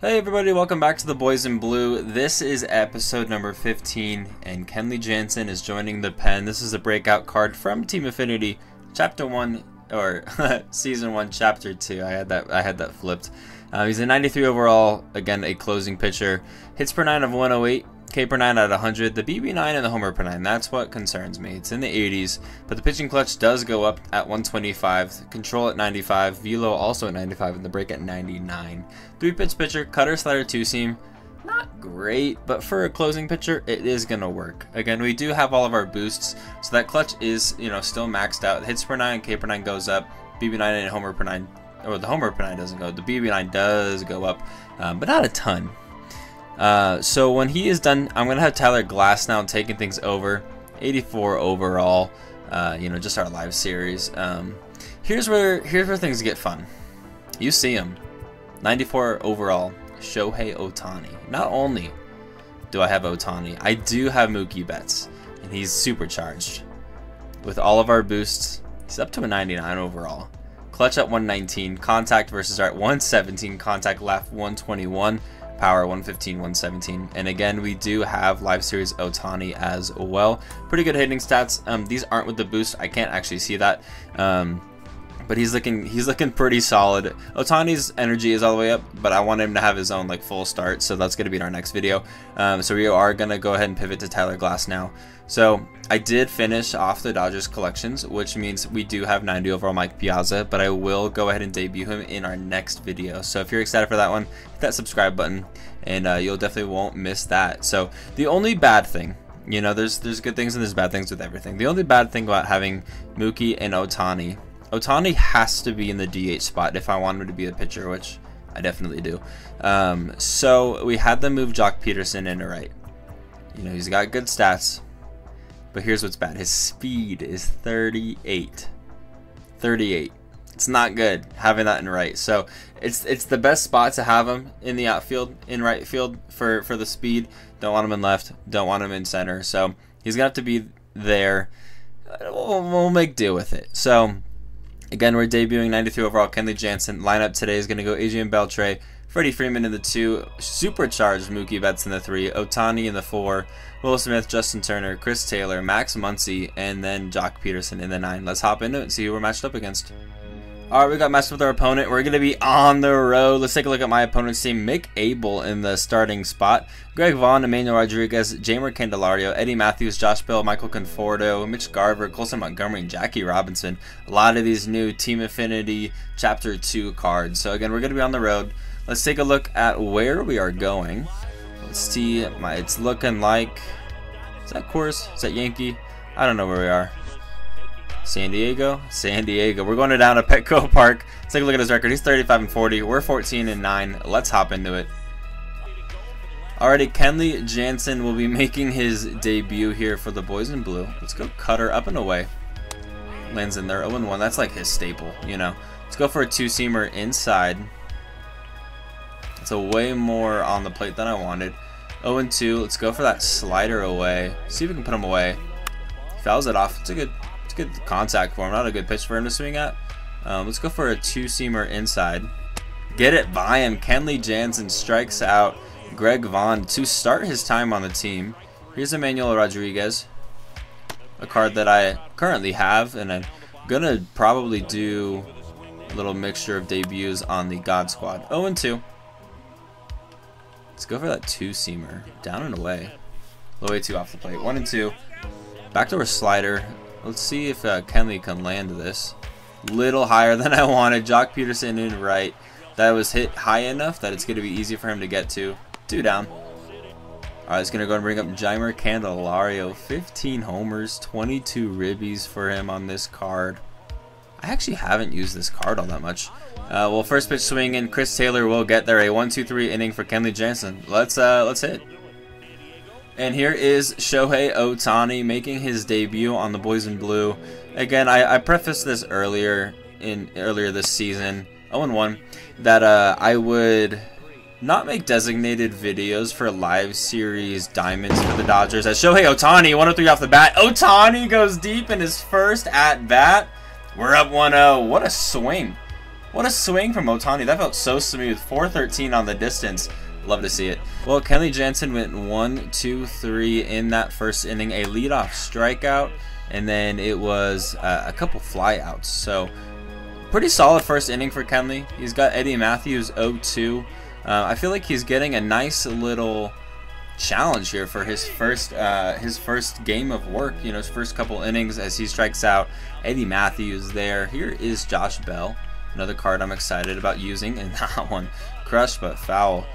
Hey everybody, welcome back to the Boys in Blue. This is episode number 15, and Kenley Jansen is joining the pen. This is a breakout card from Team Affinity, Chapter 1, or Season 1, Chapter 2. I had that flipped. He's a 93 overall, again, a closing pitcher. Hits per 9 of 108, K per 9 out of 100, the BB 9 and the homer per 9. That's what concerns me. It's in the 80s, but the pitching clutch does go up at 125, control at 95, velo also at 95, and the break at 99. 3-pitch pitcher, cutter, slider, 2-seam. Not great, but for a closing pitcher, it is going to work. Again, we do have all of our boosts, so that clutch is, still maxed out. Hits per 9, K per 9 goes up, BB 9 and homer per 9, or the homer per 9 doesn't go. The BB 9 does go up, but not a ton. So when he is done, I'm going to have Tyler Glass now taking things over. 84 overall, just our live series. Here's where things get fun. You see him. 94 overall, Shohei Ohtani. Not only do I have Ohtani, I do have Mookie Betts, and he's supercharged. With all of our boosts, he's up to a 99 overall. Clutch at 119, contact versus art 117, contact left 121, power 115, 117, and again we do have live series Ohtani as well. Pretty good hitting stats. These aren't with the boost. I can't actually see that. But he's looking pretty solid. Ohtani's energy is all the way up, but I want him to have his own full start, so that's gonna be in our next video. So we are gonna go ahead and pivot to Tyler Glass now. So I did finish off the Dodgers collections, which means we do have 90 overall Mike Piazza, but I will go ahead and debut him in our next video. So if you're excited for that one, hit that subscribe button, and you'll definitely won't miss that. So the only bad thing, there's good things and there's bad things with everything. The only bad thing about having Mookie and Ohtani has to be in the DH spot if I want him to be a pitcher, which I definitely do. So we had them move Jock Peterson into right. He's got good stats, but here's what's bad. His speed is 38. 38. It's not good having that in right. So it's the best spot to have him in the outfield, in right field for the speed. Don't want him in left. Don't want him in center. So he's gonna have to be there. We'll make do with it. So again, we're debuting 93 overall Kenley Jansen. Lineup today is going to go Adrian Beltre, Freddie Freeman in the 2, supercharged Mookie Betts in the 3, Ohtani in the 4, Will Smith, Justin Turner, Chris Taylor, Max Muncy, and then Jock Peterson in the 9. Let's hop into it and see who we're matched up against. Alright, we got matched with our opponent. We're going to be on the road. Let's take a look at my opponent's team. Mick Abel in the starting spot. Greg Vaughn, Emmanuel Rodriguez, Jamer Candelario, Eddie Matthews, Josh Bell, Michael Conforto, Mitch Garver, Colson Montgomery, and Jackie Robinson. A lot of these new Team Affinity Chapter 2 cards. So again, we're going to be on the road. Let's take a look at where we are going. Let's see. It's looking like... Is that Coors? Is that Yankee? I don't know where we are. San Diego? San Diego. We're going down to Petco Park. Let's take a look at his record. He's 35 and 40. We're 14 and 9. Let's hop into it. Alrighty, Kenley Jansen will be making his debut here for the Boys in Blue. Let's go cutter up and away. Lands in there. 0-1. That's like his staple, Let's go for a 2-seamer inside. It's a way more on the plate than I wanted. 0-2. Let's go for that slider away. See if we can put him away. He fouls it off. It's a good contact for him. Not a good pitch for him to swing at. Let's go for a 2-seamer inside. Get it by him. Kenley Jansen strikes out Greg Vaughn to start his time on the team. Here's Emmanuel Rodriguez, a card that I currently have, and I'm gonna probably do a little mixture of debuts on the God Squad. 0-2. Let's go for that 2-seamer. Down and away. A little way too off the plate. 1-2. Backdoor slider. Let's see if Kenley can land this. Little higher than I wanted. Jock Peterson in right. That was hit high enough that it's going to be easy for him to get to. 2 down. Alright, it's going to go and bring up Jamer Candelario. 15 homers, 22 ribbies for him on this card. I actually haven't used this card all that much. Well, first pitch swing in. Chris Taylor will get there. A 1-2-3 inning for Kenley Jansen. Let's hit. And here is Shohei Ohtani making his debut on the Boys in Blue. Again, I prefaced this earlier this season, 0-1, that I would not make designated videos for live series diamonds for the Dodgers. As Shohei Ohtani, 103 off the bat. Ohtani goes deep in his first at bat. We're up 1-0. What a swing. What a swing from Ohtani. That felt so smooth. 413 on the distance. Love to see it. Well, Kenley Jansen went 1, 2, 3 in that first inning. A leadoff strikeout, and then it was a couple flyouts. So pretty solid first inning for Kenley. He's got Eddie Matthews 0-2. I feel like he's getting a nice little challenge here for his first game of work. You know, his first couple innings as he strikes out Eddie Matthews there. Here is Josh Bell, another card I'm excited about using, and that one crushed but foul.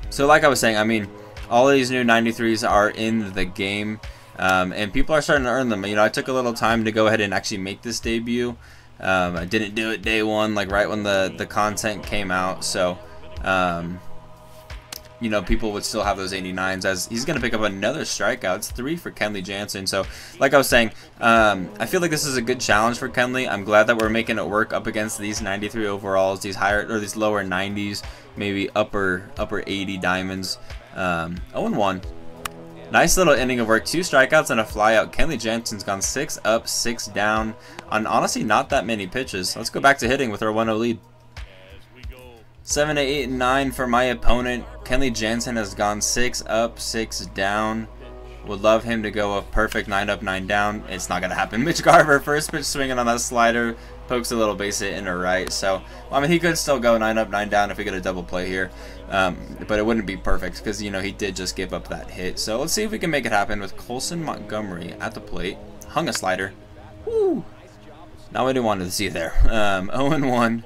So like I was saying, I mean, all of these new 93s are in the game, and people are starting to earn them. You know, I took a little time to go ahead and actually make this debut. I didn't do it day one, like right when the content came out. So, you know, people would still have those 89s, as he's going to pick up another strikeout. It's 3 for Kenley Jansen. So, like I was saying, I feel like this is a good challenge for Kenley. I'm glad that we're making it work up against these 93 overalls, these higher or these lower 90s, maybe upper 80 diamonds. 0-1. Nice little inning of work. 2 strikeouts and a flyout. Kenley Jansen's gone 6 up, 6 down on honestly not that many pitches. Let's go back to hitting with our 1-0 lead. 7, 8, and 9 for my opponent. Kenley Jansen has gone 6 up, 6 down. Would love him to go a perfect 9 up, 9 down. It's not going to happen. Mitch Garver, first pitch swinging on that slider. Pokes a little base hit into right. So, I mean, he could still go 9 up, 9 down if we get a double play here. But it wouldn't be perfect because, you know, he did just give up that hit. So, let's see if we can make it happen with Colson Montgomery at the plate. Hung a slider. Woo! Not what I wanted to see there. 0-1.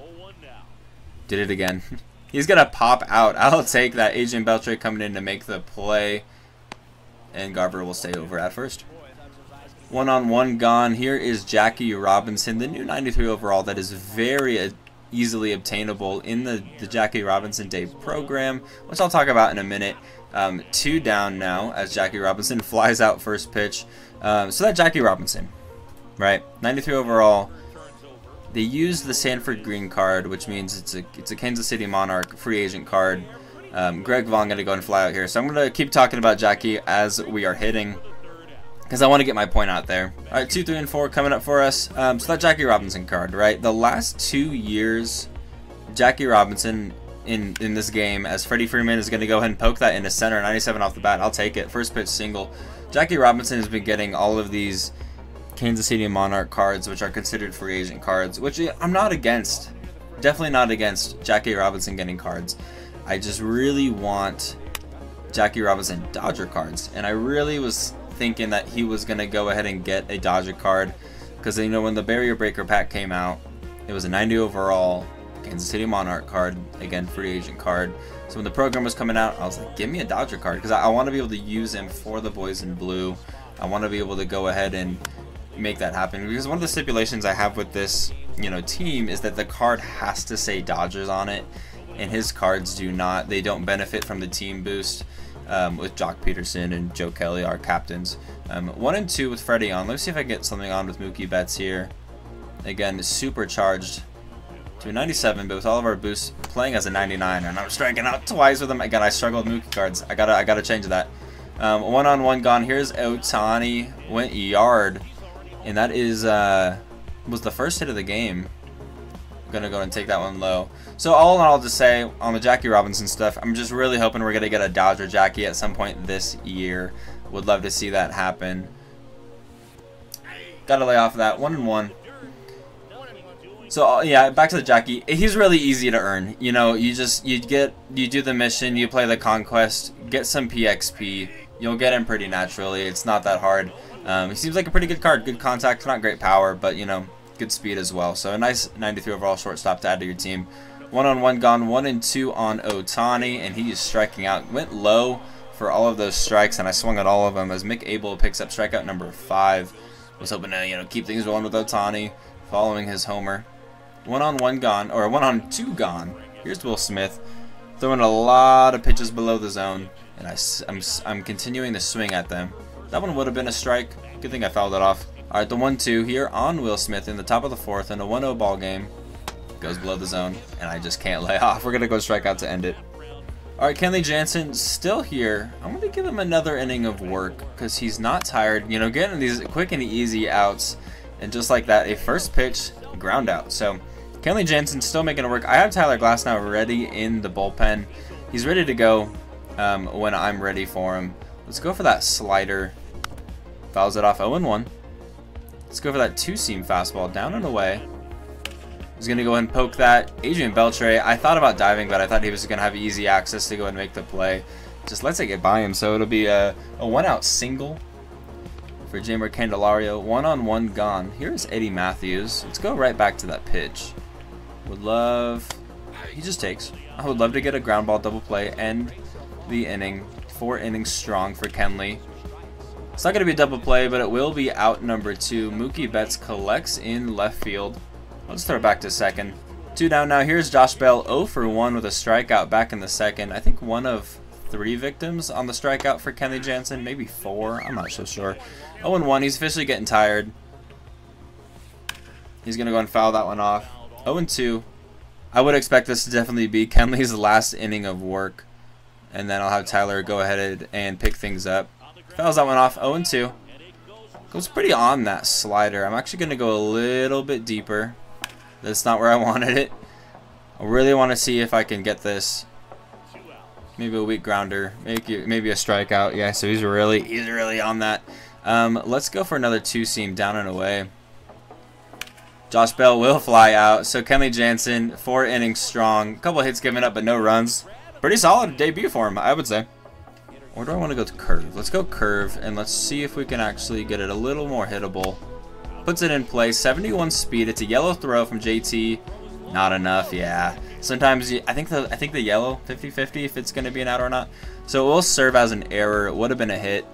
Did it again. He's going to pop out. I'll take that. Adrian Beltre coming in to make the play. And Garver will stay over at first. 1-on-1 gone. Here is Jackie Robinson, the new 93 overall that is very easily obtainable in the Jackie Robinson Day program, which I'll talk about in a minute. 2 down now as Jackie Robinson flies out first pitch. So that Jackie Robinson, right? 93 overall. They used the Sanford Green card, which means it's a Kansas City Monarch free agent card. Greg Vaughn going to go and fly out here. So I'm going to keep talking about Jackie as we are hitting, because I want to get my point out there. All right, 2, 3, and 4 coming up for us. So that Jackie Robinson card, right? The last 2 years, Jackie Robinson in this game, as Freddie Freeman is going to go ahead and poke that into center, 97 off the bat. I'll take it. First pitch single. Jackie Robinson has been getting all of these Kansas City Monarch cards, which are considered free agent cards, which I'm not against. Definitely not against Jackie Robinson getting cards. I just really want Jackie Robinson Dodger cards, and I really was thinking that he was going to go ahead and get a Dodger card, because, you know, when the Barrier Breaker pack came out, it was a 90 overall Kansas City Monarch card, again, free agent card. So when the program was coming out, I was like, give me a Dodger card, because I want to be able to use him for the boys in blue. I want to be able to go ahead and make that happen, because one of the stipulations I have with this, you know, team is that the card has to say Dodgers on it, and his cards do not. They don't benefit from the team boost with Jock Peterson and Joe Kelly, our captains. 1 and 2 with Freddie on. Let's see if I can get something on with Mookie Betts here. Again, supercharged to a 97, but with all of our boosts playing as a 99, and I'm striking out twice with him. Again, I struggle with Mookie cards. I gotta change that. 1-on-1 gone. Here's Ohtani, went yard. And that is was the first hit of the game. I'm gonna go and take that one low. So all in all, just say on the Jackie Robinson stuff, I'm just really hoping we're gonna get a Dodger Jackie at some point this year. Would love to see that happen. Gotta lay off that 1-1. So yeah, back to the Jackie. He's really easy to earn. You know, you do the mission, you play the conquest, get some PXP. You'll get him pretty naturally. It's not that hard. He seems like a pretty good card. Good contact, not great power, but, you know, good speed as well. So a nice 93 overall shortstop to add to your team. 1-on-1 gone. 1 and 2 on Ohtani, and he is striking out. Went low for all of those strikes, and I swung at all of them as Mick Abel picks up strikeout number 5. Was hoping to, you know, keep things rolling with Ohtani, following his homer. 1-on-1 gone, or 1-on-2 gone. Here's Will Smith, throwing a lot of pitches below the zone, and I'm continuing to swing at them. That one would have been a strike. Good thing I fouled it off. All right, the 1-2 here on Will Smith in the top of the 4th in a 1-0 ball game. Goes below the zone, and I just can't lay off. We're going to go strikeout to end it. All right, Kenley Jansen still here. I'm going to give him another inning of work because he's not tired. You know, getting these quick and easy outs. And just like that, a first pitch ground out. So Kenley Jansen still making it work. I have Tyler Glasnow ready in the bullpen. He's ready to go when I'm ready for him. Let's go for that slider. Fouls it off 0-1. Let's go for that two-seam fastball down and away. He's going to go ahead and poke that. Adrian Beltre, I thought about diving, but I thought he was going to have easy access to go ahead and make the play. Just lets it get by him, so it'll be a one-out single for Jeimer Candelario. One-on-one gone. Here's Eddie Matthews. Let's go right back to that pitch. Would love... He just takes. I would love to get a ground ball double play. End the inning. 4 innings strong for Kenley. It's not going to be a double play, but it will be out number 2. Mookie Betts collects in left field. Let's throw it back to second. 2 down now. Here's Josh Bell 0 for 1 with a strikeout back in the second. I think one of 3 victims on the strikeout for Kenley Jansen. Maybe 4. I'm not so sure. 0-1. He's officially getting tired. He's going to go and foul that one off. 0-2. I would expect this to definitely be Kenley's last inning of work. And then I'll have Tyler go ahead and pick things up. Fouls that one off. 0-2. Goes pretty on that slider. I'm actually going to go a little bit deeper. That's not where I wanted it. I really want to see if I can get this. Maybe a weak grounder. Maybe a strikeout. Yeah, so he's really on that. Let's go for another two-seam down and away. Josh Bell will fly out. So Kenley Jansen, 4 innings strong. A couple hits given up, but no runs. Pretty solid debut for him, I would say. Or do I want to go to curve? Let's go curve, and let's see if we can actually get it a little more hittable. Puts it in play. 71 speed. It's a yellow throw from JT. Not enough, yeah. Sometimes I think the yellow 50-50 if it's going to be an out or not. So it will serve as an error. It would have been a hit,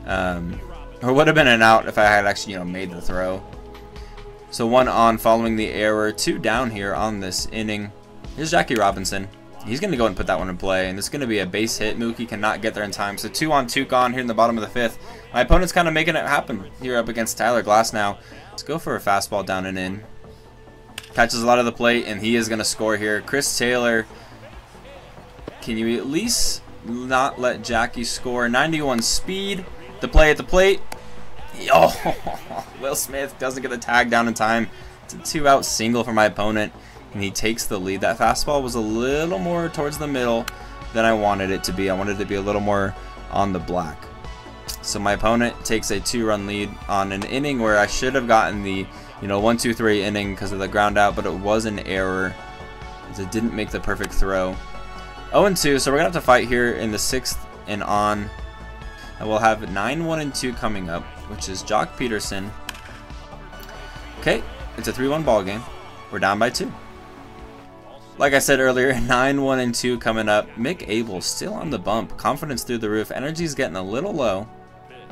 or would have been an out if I had actually made the throw. So 1 on following the error. 2 down here on this inning. Here's Jackie Robinson. He's going to go and put that one in play, and it's going to be a base hit. Mookie cannot get there in time. So 2 on 2 gone here in the bottom of the 5th. My opponent's kind of making it happen here up against Tyler Glasnow. Let's go for a fastball down and in. Catches a lot of the plate, and he is going to score here. Chris Taylor, can you at least not let Jackie score? 91 speed. The play at the plate. Oh, Will Smith doesn't get the tag down in time. It's a 2-out single for my opponent, and he takes the lead. That fastball was a little more towards the middle than I wanted it to be. I wanted it to be a little more on the black. So my opponent takes a 2-run lead on an inning where I should have gotten the 1-2-3 inning because of the ground out, but it was an error as it didn't make the perfect throw. 0-2, so we're gonna have to fight here in the 6th and on. And we'll have 9-1-2 coming up, which is Jock Peterson. Okay, it's a 3-1 ball game. We're down by 2. Like I said earlier, 9-1-2 coming up. Mick Abel still on the bump. Confidence through the roof. Energy's getting a little low.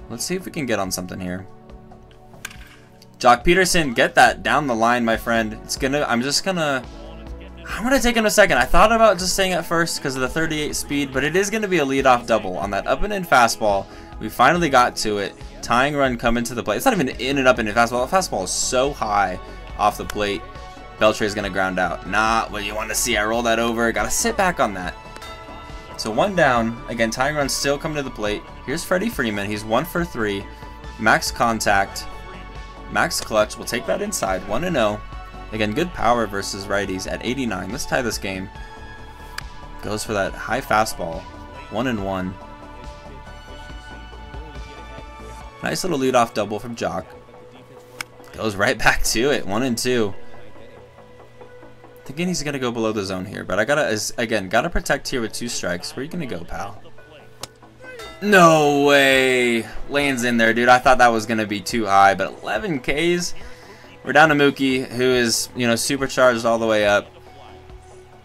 Let's see if we can get on something here. Jock Peterson, get that down the line, my friend. I'm gonna take him a second. I thought about just saying it first because of the 38 speed, but it is gonna be a leadoff double on that up and in fastball. We finally got to it. Tying run coming to the plate. It's not even in and up and in fastball. The fastball is so high off the plate. Beltre is gonna ground out. Not what you want to see. I roll that over. Gotta sit back on that. So 1 down. Again, tying run still coming to the plate. Here's Freddie Freeman. He's 1 for 3. Max contact. Max clutch. We'll take that inside. 1-0. Again, good power versus righties at 89. Let's tie this game. Goes for that high fastball. 1-1. Nice little leadoff double from Jock. Goes right back to it. 1-2. Thinking he's gonna go below the zone here, but I gotta protect here with 2 strikes. Where are you gonna go, pal? No way. Lands in there, dude. I thought that was gonna be too high, but 11 Ks. We're down to Mookie, who is supercharged all the way up.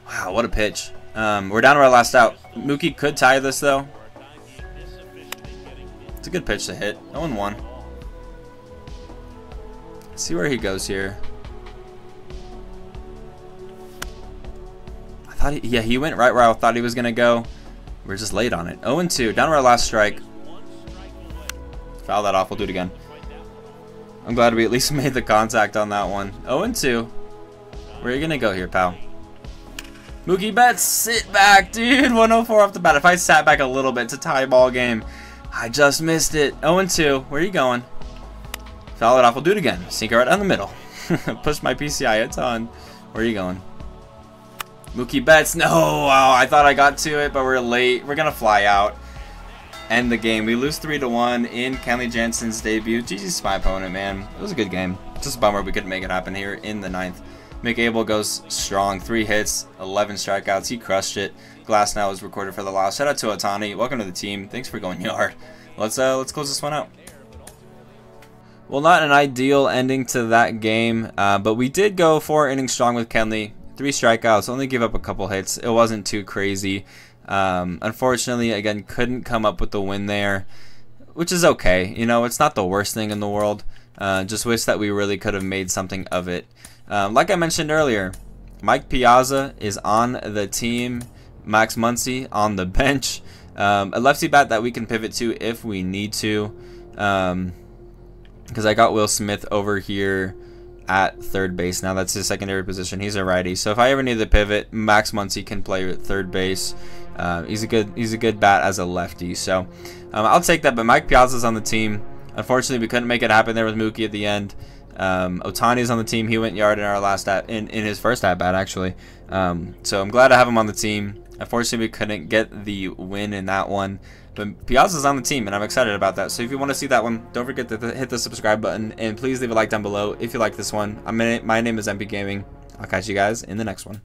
Wow, what a pitch. We're down to our last out. Mookie could tie this though. It's a good pitch to hit. 0-1. Let's see where he goes here. He went right where I thought he was gonna go. We're just late on it. 0-2, down to our last strike. Foul that off. We'll do it again. I'm glad we at least made the contact on that one. 0-2. Where are you gonna go here, pal? Mookie Betts, sit back, dude. 104 off the bat. If I sat back a little bit, it's a tie ball game. I just missed it. 0-2. Where are you going? Foul it off. We'll do it again. Sink it right down the middle. Push my PCI a ton. Where are you going? Mookie Betts. No! Wow, I thought I got to it, but we're late. We're going to fly out. End the game. We lose 3-1 in Kenley Jansen's debut. GG's my opponent, man. It was a good game. Just a bummer we couldn't make it happen here in the 9th. Mick Abel goes strong. 3 hits, 11 strikeouts. He crushed it. Glass now is recorded for the loss. Shout out to Otani. Welcome to the team. Thanks for going yard. Let's close this one out. Well, not an ideal ending to that game, but we did go 4 innings strong with Kenley. 3 strikeouts, only gave up a couple hits. It wasn't too crazy. Unfortunately, again, couldn't come up with the win there, which is okay. You know, it's not the worst thing in the world. Just wish that we really could have made something of it. Like I mentioned earlier, Mike Piazza is on the team. Max Muncy on the bench. A lefty bat that we can pivot to if we need to. Because I got Will Smith over here at third base. Now that's his secondary position. He's a righty. So if I ever need to pivot, Max Muncy can play at third base. He's a good bat as a lefty. So I'll take that. But Mike Piazza's on the team. Unfortunately, we couldn't make it happen there with Mookie at the end. Otani's on the team. He went yard in our last in his first at bat actually. So I'm glad to have him on the team. Unfortunately, we couldn't get the win in that one. But Piazza's on the team, and I'm excited about that. So if you want to see that one, don't forget to hit the subscribe button, and please leave a like down below if you like this one. My name is MP Gaming. I'll catch you guys in the next one.